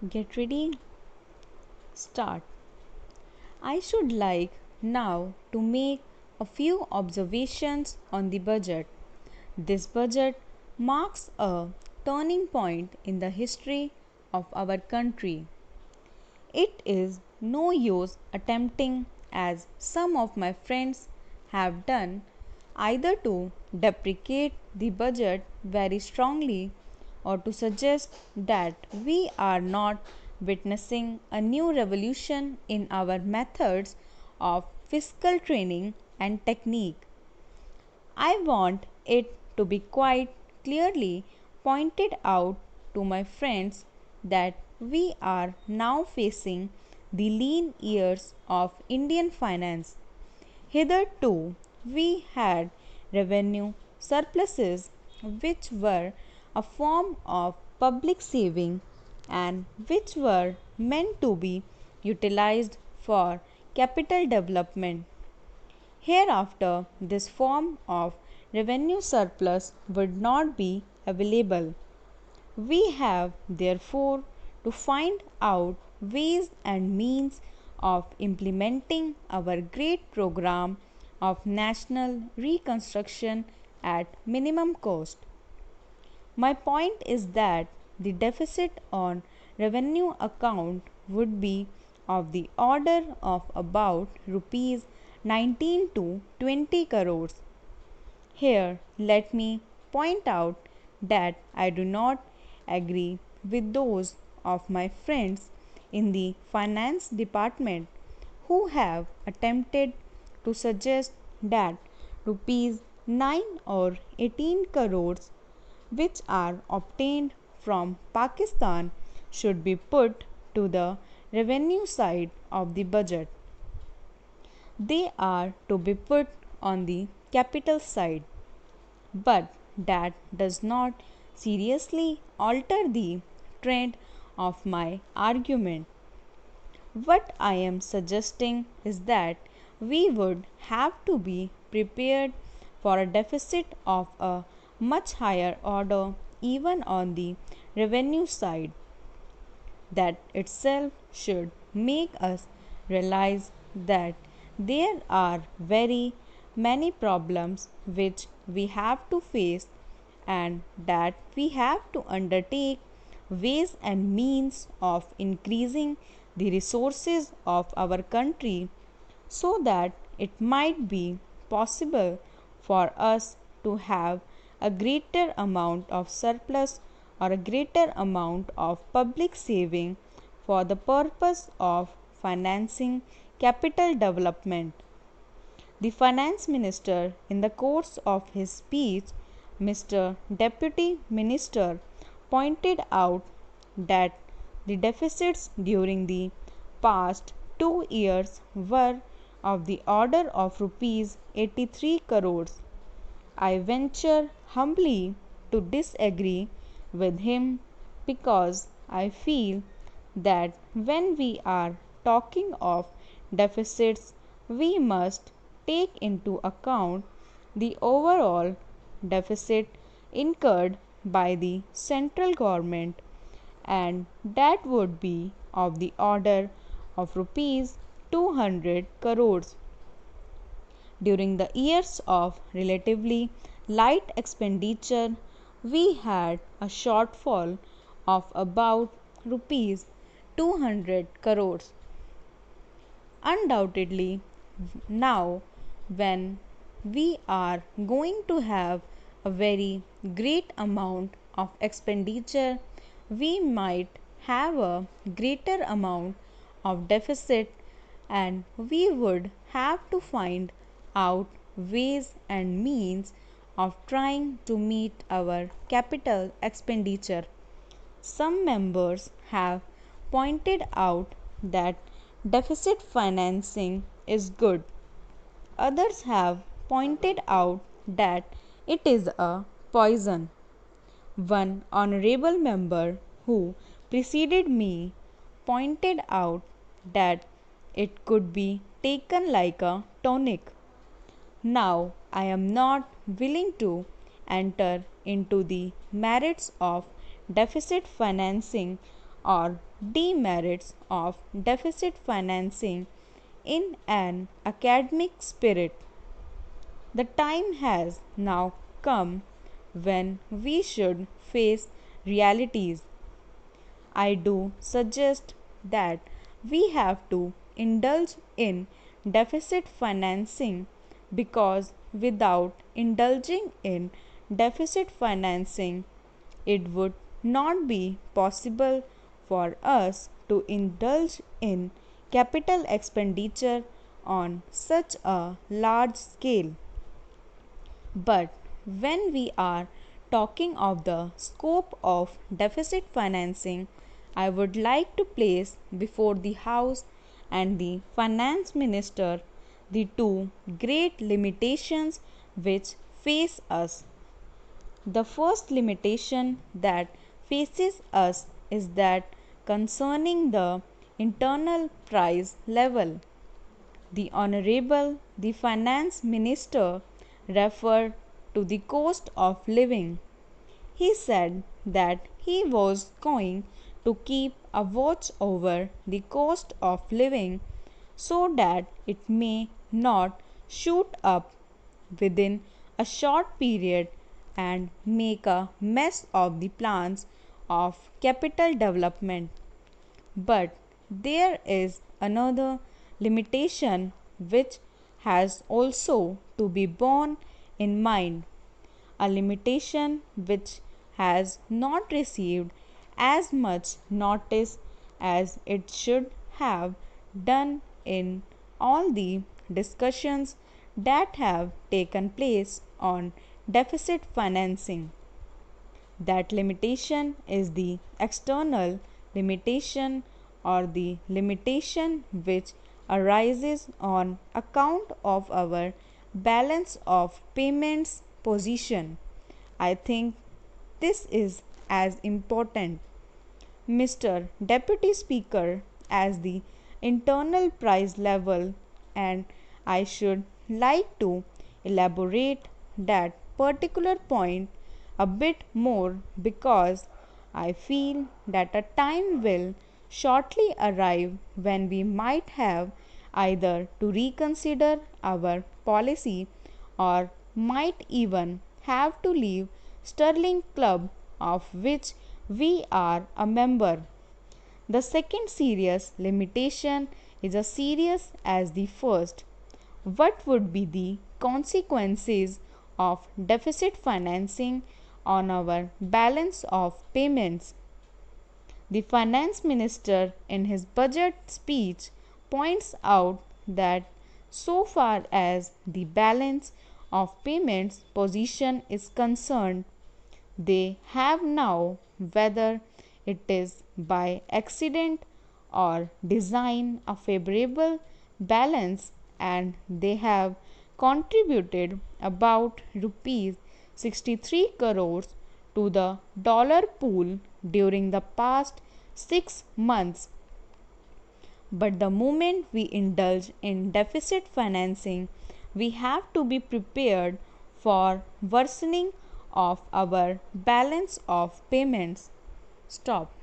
Get ready, start. I should like now to make a few observations on the budget. This budget marks a turning point in the history of our country. It is no use attempting, as some of my friends have done, either to deprecate the budget very strongly or to suggest that we are not witnessing a new revolution in our methods of fiscal training and technique. I want it to be quite clearly pointed out to my friends that we are now facing the lean years of Indian finance. Hitherto, we had revenue surpluses which were a form of public saving and which were meant to be utilized for capital development. Hereafter, this form of revenue surplus would not be available. We have therefore to find out ways and means of implementing our great program of national reconstruction at minimum cost. My point is that the deficit on revenue account would be of the order of about rupees 19 to 20 crores. Here, let me point out that I do not agree with those of my friends in the finance department who have attempted to suggest that rupees 9 or 18 crores which are obtained from Pakistan should be put to the revenue side of the budget. They are to be put on the capital side, but that does not seriously alter the trend of my argument. What I am suggesting is that we would have to be prepared for a deficit of a much higher order even on the revenue side. That itself should make us realize that there are very many problems which we have to face and that we have to undertake ways and means of increasing the resources of our country so that it might be possible for us to have a greater amount of surplus or a greater amount of public saving for the purpose of financing capital development. The finance minister, in the course of his speech, Mr. Deputy Minister, pointed out that the deficits during the past 2 years were of the order of rupees 83 crores. I venture humbly to disagree with him because I feel that when we are talking of deficits, we must take into account the overall deficit incurred by the central government, and that would be of the order of rupees 200 crores. During the years of relatively light expenditure, we had a shortfall of about rupees 200 crores. Undoubtedly, now when we are going to have a very great amount of expenditure, we might have a greater amount of deficit and we would have to find out ways and means of trying to meet our capital expenditure. Some members have pointed out that deficit financing is good. Others have pointed out that it is a poison. One honorable member who preceded me pointed out that it could be taken like a tonic. Now, I am not willing to enter into the merits of deficit financing or demerits of deficit financing in an academic spirit. The time has now come when we should face realities. I do suggest that we have to indulge in deficit financing because without indulging in deficit financing, it would not be possible for us to indulge in capital expenditure on such a large scale. But when we are talking of the scope of deficit financing, I would like to place before the House and the Finance Minister the two great limitations which face us. The first limitation that faces us is that concerning the internal price level. The Honorable the Finance Minister referred to the cost of living. He said that he was going to keep a watch over the cost of living so that it may not shoot up within a short period and make a mess of the plans of capital development. But there is another limitation which has also to be borne in mind, a limitation which has not received as much notice as it should have done in all the discussions that have taken place on deficit financing. That limitation is the external limitation or the limitation which arises on account of our balance of payments position. I think this is as important, Mr. Deputy Speaker, as the internal price level, and I should like to elaborate that particular point a bit more because I feel that a time will shortly arrive when we might have either to reconsider our policy or might even have to leave Sterling Club of which we are a member. The second serious limitation is as serious as the first. What would be the consequences of deficit financing on our balance of payments? The Finance Minister, in his budget speech, points out that so far as the balance of payments position is concerned, they have now, whether it is by accident or design, a favorable balance, and they have contributed about rupees 63 crores to the dollar pool during the past 6 months. But the moment we indulge in deficit financing, we have to be prepared for worsening of our balance of payments. Stop.